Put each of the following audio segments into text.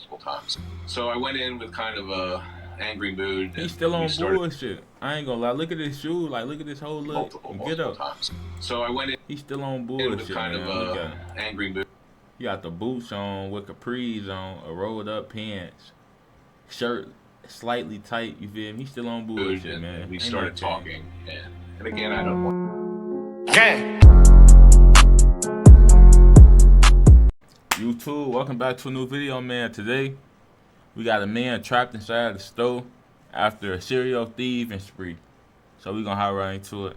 multiple times. So I went in with kind of a angry mood. He's still on bullshit. I ain't gonna lie. Look at his shoes. Like, look at this whole look. Get up. Times. So I went in. He's still on bullshit, with kind man. of a angry mood. He got the boots on with capris on, a rolled up pants, shirt slightly tight. You feel me? He's still on bullshit, man. We started talking, and again, I don't want. Okay. YouTube, welcome back to a new video, man. Today, we got a man trapped inside the store after a serial thieving spree. So we gonna hop right into it.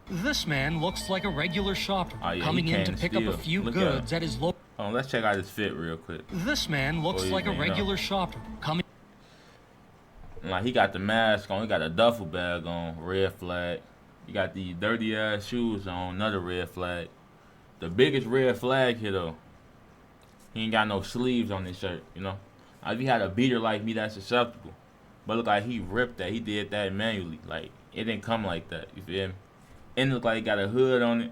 This man looks like a regular shopper coming in to pick up a few goods at his local. Oh, let's check out his fit real quick. This man looks like a regular shopper coming. Like, he got the mask on, he got a duffel bag on, red flag. He got these dirty ass shoes on, another red flag. The biggest red flag here though, he ain't got no sleeves on his shirt, you know. If he had a beater like me, that's acceptable. But look like he ripped that. He did that manually. Like, it didn't come like that. You feel me? And it look like he got a hood on it.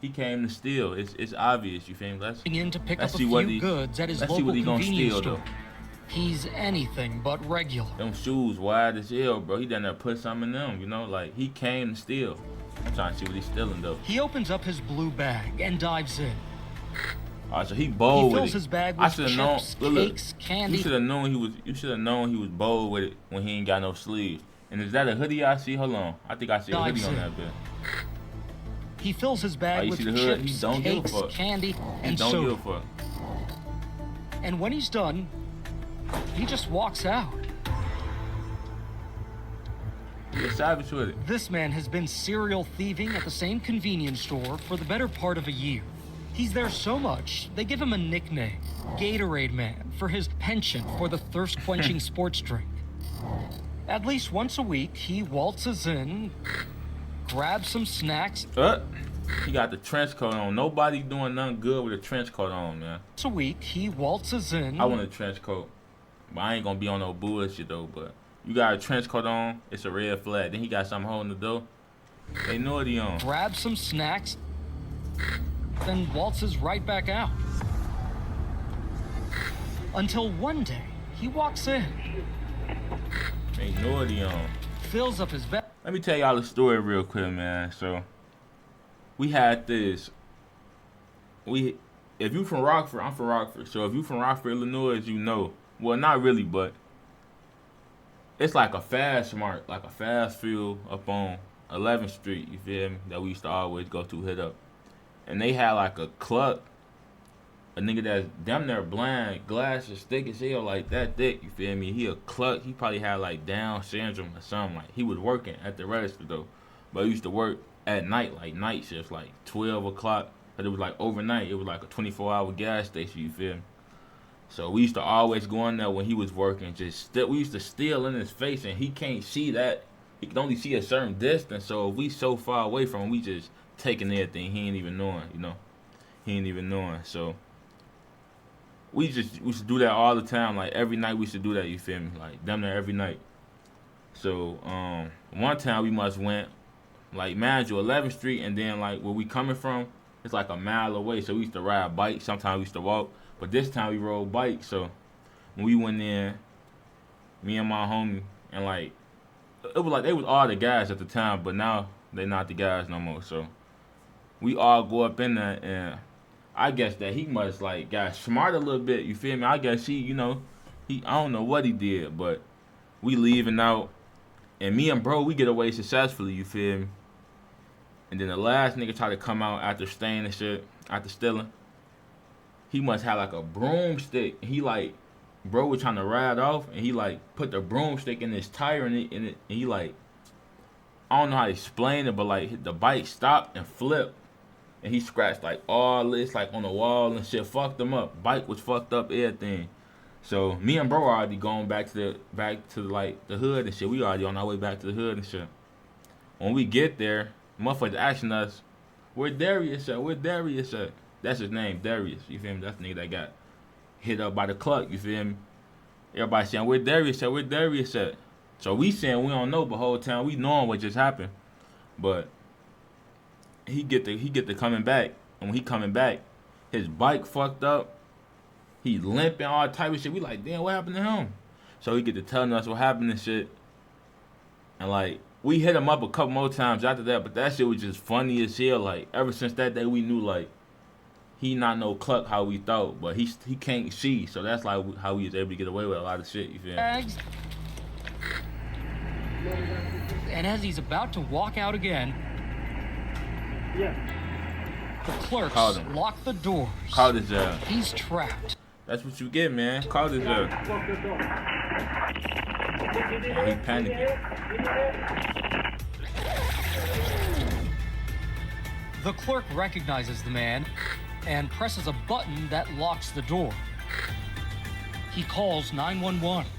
He came to steal. It's obvious. You feel me? Let's in to pick up a few goods at his local convenience store. He's anything but regular. Them shoes wide as hell, bro. He done there put something in them, you know. Like, he came to steal. I'm trying to see what he's stealing though. He opens up his blue bag and dives in. Alright, so he bold with it. His bag with chips, cakes, candy. You should have known he was bold with it when he ain't got no sleeves. And is that a hoodie I see? Hold on. I think I see a hoodie on that bit. He fills his bag with chips, cakes, candy, and soda. Don't give a fuck. And when he's done, he just walks out. You're savage with it. This man has been serial thieving at the same convenience store for the better part of a year. He's there so much, they give him a nickname, Gatorade Man, for his penchant for the thirst-quenching sports drink. At least once a week, he waltzes in, grabs some snacks. He got the trench coat on. Nobody doing nothing good with a trench coat on, man. Once a week, he waltzes in. I want a trench coat, but I ain't gonna be on no bullshit though. But you got a trench coat on, it's a red flag. Then he got something holding the door. They know what he on. Grabs some snacks, then waltzes right back out. Until one day, he walks in. They know what he on. Fills up his bag. Let me tell y'all a story real quick, man. So, we had this. If you from Rockford, I'm from Rockford. So if you from Rockford, Illinois, you know. Well, not really, but it's like a fast mart, like a fast food up on 11th Street, you feel me? That we used to always go to hit up. And they had like a cluck, a nigga that's damn near blind, glasses thick as hell, like that thick, you feel me? He a cluck, he probably had like Down syndrome or something. Like, he was working at the register though, but he used to work at night, like night shifts, like 12 o'clock. But it was like overnight, it was like a 24-hour gas station, you feel me? So we used to always go in there when he was working, we used to steal in his face, and he can't see that. He can only see a certain distance, so if we so far away from him, we just taking everything. He ain't even knowing, you know. He ain't even knowing. So we used to do that all the time. Like every night we used to do that, you feel me? Like damn near every night. So one time we must went, like, mind you, 11th Street, and then like where we coming from, it's like a mile away. So we used to ride bikes. Sometimes we used to walk, but this time we rode bikes. So when we went in, me and my homie, and like it was like they was all the guys at the time, but now they not the guys no more. So we all go up in there, and I guess that he must like got smart a little bit, you feel me? I guess I don't know what he did, but we leaving out, and me and bro, we get away successfully, you feel me? And then the last nigga tried to come out after staying and shit, after stealing. He must have like a broomstick. He like, bro was trying to ride off, and he like put the broomstick in his tire, and he like, I don't know how to explain it, but like the bike stopped and flipped. And he scratched like all this, like on the wall and shit, fucked him up. Bike was fucked up, everything. So me and bro already going back to like the hood and shit. We already on our way back to the hood and shit. When we get there, motherfuckers asking us, where Darius at? Where Darius at? That's his name, Darius. You feel me? That's the nigga that got hit up by the cluck. You feel me? Everybody saying, where Darius at? Where Darius at? So we saying we don't know, but whole time we knowing what just happened. But he get the coming back, and when he coming back, his bike fucked up. He limping, all type of shit. We like, damn, what happened to him? So he get to telling us what happened and shit. And like, we hit him up a couple more times after that, but that shit was just funny as hell. Like, ever since that day, we knew like he not no cluck how we thought, but he can't see, so that's like how he was able to get away with a lot of shit. You feel me? And as he's about to walk out again, the clerks lock the doors. Call this job. He's trapped. That's what you get, man. Call this job. He panicking. The clerk recognizes the man and presses a button that locks the door. He calls 911.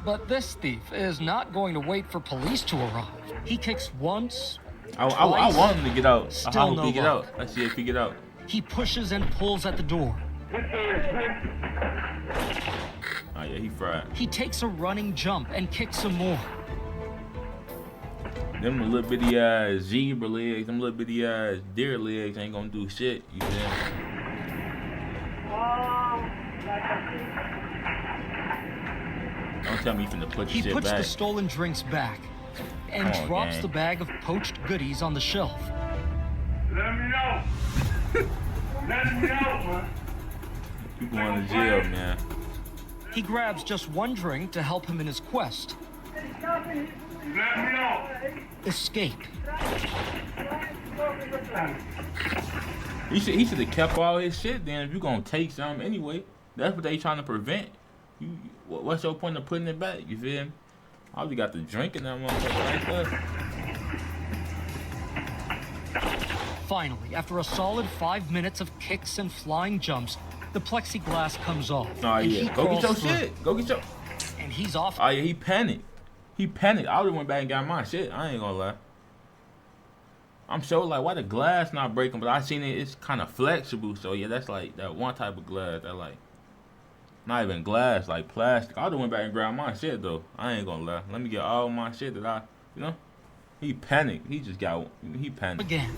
But this thief is not going to wait for police to arrive. He kicks once, I want him to get out. Still I hope no he get luck. out. Let's see if he get out. He pushes and pulls at the door. Oh yeah, he fried. He takes a running jump and kicks some more. Them little bitty ass zebra legs, them little bitty ass deer legs ain't gonna do shit. You feel me? Don't tell me you finna put your He shit puts back. the stolen drinks back and drops the bag of poached goodies on the shelf. Let me know. Let me know, man. You going to jail, man. He grabs just one drink to help him in his quest. Let me know. Escape. He should have kept all his shit then if you gonna take something anyway. That's what they trying to prevent. What's your point of putting it back? You feel me? All you got the drink in that motherfucker right there. Finally, after a solid 5 minutes of kicks and flying jumps, the plexiglass comes off. Oh and yeah, he go get your crawls through. shit. Go get your. And he's off. Oh yeah, he panicked. He panicked. I would've went back and got my shit. I ain't gonna lie. I'm sure like why the glass not breaking, but I seen it. It's kind of flexible. So yeah, that's like that one type of glass that like not even glass, like plastic. I would've went back and grabbed my shit though. I ain't gonna lie. Let me get all my shit that you know. He panicked. He panicked. Again.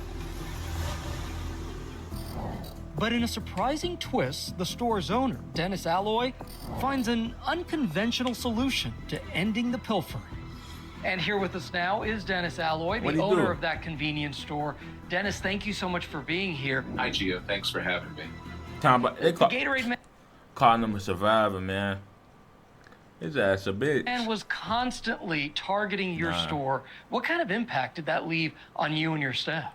But in a surprising twist, the store's owner, Dennis Alloy, finds an unconventional solution to ending the pilfering. And here with us now is Dennis Alloy, the owner of that convenience store. Dennis, thank you so much for being here. Hi, Gio. Thanks for having me. The Gatorade man calling him a survivor, man. His ass a bitch. and was constantly targeting your store. What kind of impact did that leave on you and your staff?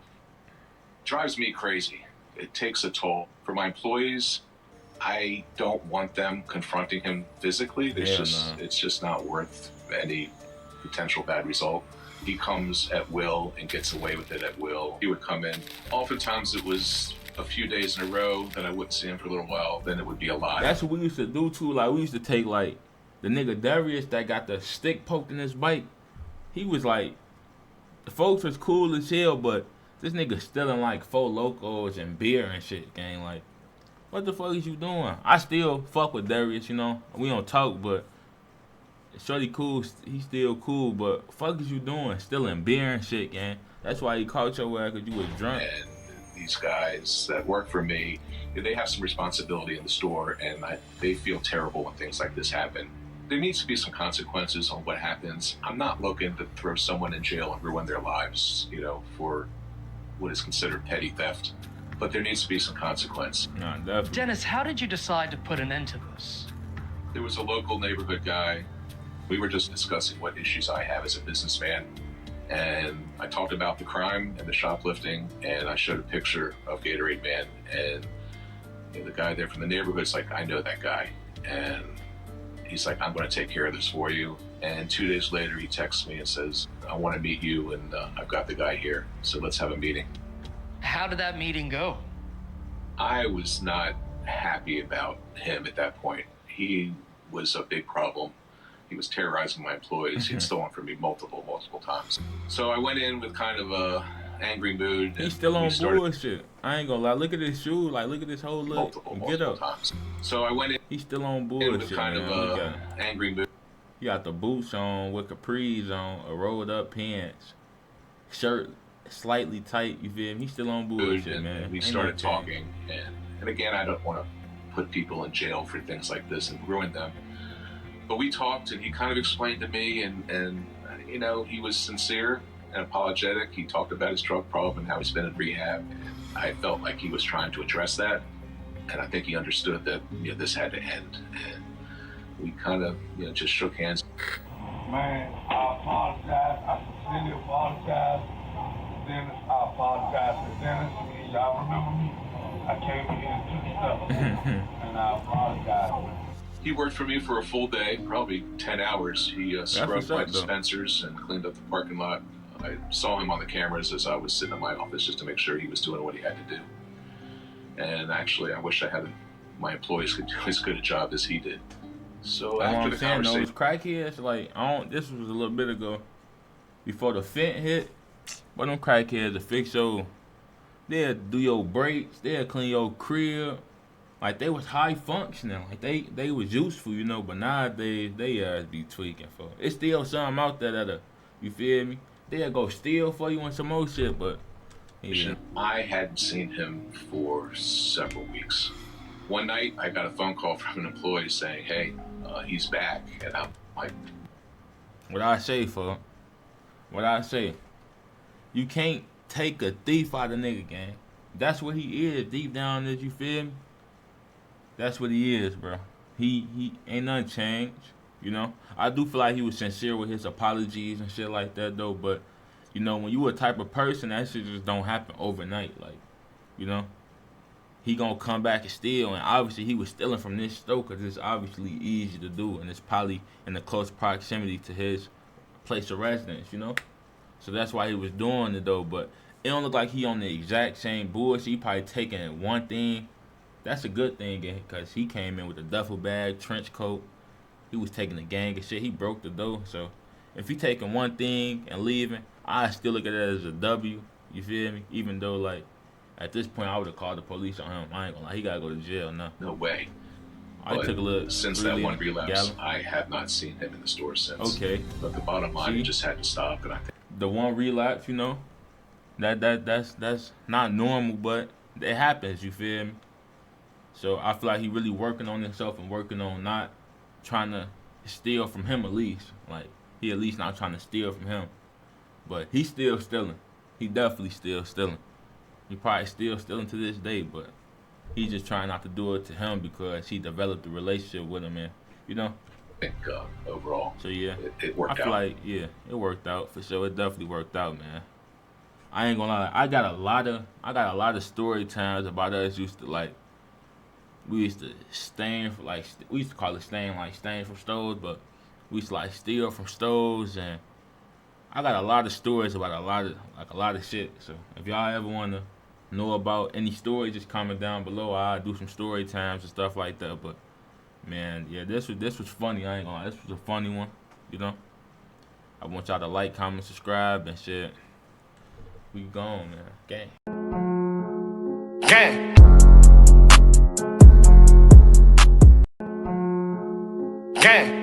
Drives me crazy. It takes a toll. For my employees, I don't want them confronting him physically. It's just not worth any potential bad result. He comes at will and gets away with it at will. He would come in. Oftentimes it was a few days in a row that I wouldn't see him for a little while. Then it would be a lot. That's what we used to do too. Like we used to take like the nigga Darius that got the stick poked in his bike. He was like, the folks was cool as hell, but this nigga stealing like 4 Locos and beer and shit, gang. Like, what the fuck is you doing? I still fuck with Darius, you know. We don't talk, but shorty cool. He still cool, but fuck is you doing? Stealing beer and shit, gang. That's why he caught your ass, cause you was drunk. And these guys that work for me, they have some responsibility in the store, and they feel terrible when things like this happen. There needs to be some consequences on what happens. I'm not looking to throw someone in jail and ruin their lives, you know, for what is considered petty theft. But there needs to be some consequence. Nah, definitely. Dennis, how did you decide to put an end to this? There was a local neighborhood guy. We were just discussing what issues I have as a businessman. And I talked about the crime and the shoplifting, and I showed a picture of Gatorade Man. And you know, the guy there from the neighborhood's like, I know that guy. And he's like, I'm going to take care of this for you. And 2 days later, he texts me and says, I want to meet you, and I've got the guy here, so let's have a meeting. How did that meeting go? I was not happy about him at that point. He was a big problem. He was terrorizing my employees. He'd stolen from me multiple times. So I went in with kind of a angry mood. He's still on bullshit. I ain't gonna lie. Look at his shoe. Like, look at this whole look. Multiple times. So I went in. He's still on bullshit, with kind of a angry mood. He got the boots on with capris on, a rolled up pants, shirt slightly tight. You feel me? He's still on bullshit, man. We started talking, and again, I don't want to put people in jail for things like this and ruin them. But we talked, and he kind of explained to me, and you know, he was sincere and apologetic. He talked about his drug problem and how he's been in rehab. I felt like he was trying to address that, and I think he understood that, you know, this had to end. And we kind of, you know, just shook hands. Man, I apologize. I sincerely apologize. Dennis, I apologize to Dennis. Y'all remember me? I came in here and took stuff, and I apologize. He worked for me for a full day, probably 10 hours. He scrubbed my dispensers and cleaned up the parking lot. I saw him on the cameras as I was sitting in my office just to make sure he was doing what he had to do. And actually, I wish I had my employees could do as good a job as he did. So after the conversation, those crackheads, like, this was a little bit ago, before the fent hit, but them crackheads to fix your, they'll do your brakes, they'll clean your crib. Like, they was high functioning, like they was useful, you know. But nowadays they be tweaking for. It's still something out there that'll, you feel me? They'll go steal for you and some more shit, but yeah. I hadn't seen him for several weeks. One night I got a phone call from an employee saying, "Hey, he's back," and I'm like, "What I say, for? What I say? You can't take a thief out of nigga, gang. That's what he is deep down. Is you feel me? That's what he is, bro. He ain't nothing changed, you know. I do feel like he was sincere with his apologies and shit like that, though. But, you know, when you a type of person, that shit just don't happen overnight. Like, you know, he gonna come back and steal. And obviously he was stealing from this store because it's obviously easy to do. And it's probably in the close proximity to his place of residence, you know. So that's why he was doing it, though. But it don't look like he on the exact same bullshit. He probably taking one thing. That's a good thing, because he came in with a duffel bag, trench coat. He was taking the gang and shit. He broke the door. So if he taking one thing and leaving, I still look at it as a W. You feel me? Even though, like, at this point, I would have called the police on him. I ain't gonna lie. He gotta go to jail now. No way. I took a look. Since that one relapse, I have not seen him in the store since. Okay. But the bottom line, he just had to stop. And I think the one relapse, you know, that's not normal, but it happens. You feel me? So I feel like he really working on himself and working on not trying to steal from him, at least. Like, he at least not trying to steal from him. But he's still stealing. He definitely still stealing. He probably still stealing to this day, but he's just trying not to do it to him because he developed a relationship with him, and, you know. I think overall, so yeah, it worked out. I feel like, yeah, it worked out for sure. It definitely worked out, man. I ain't gonna lie. I got a lot of story times about us used to, like, we used to stain for, like, we used to call it stain, like stain from stores, but we used to, like, steal from stores. And I got a lot of stories about a lot of shit. So if y'all ever wanna know about any story, just comment down below. I'll do some story times and stuff like that. But man, yeah, this was funny. I ain't gonna lie, this was a funny one, you know. I want y'all to like, comment, subscribe, and shit. We gone, man. Gang. Gang. Gang.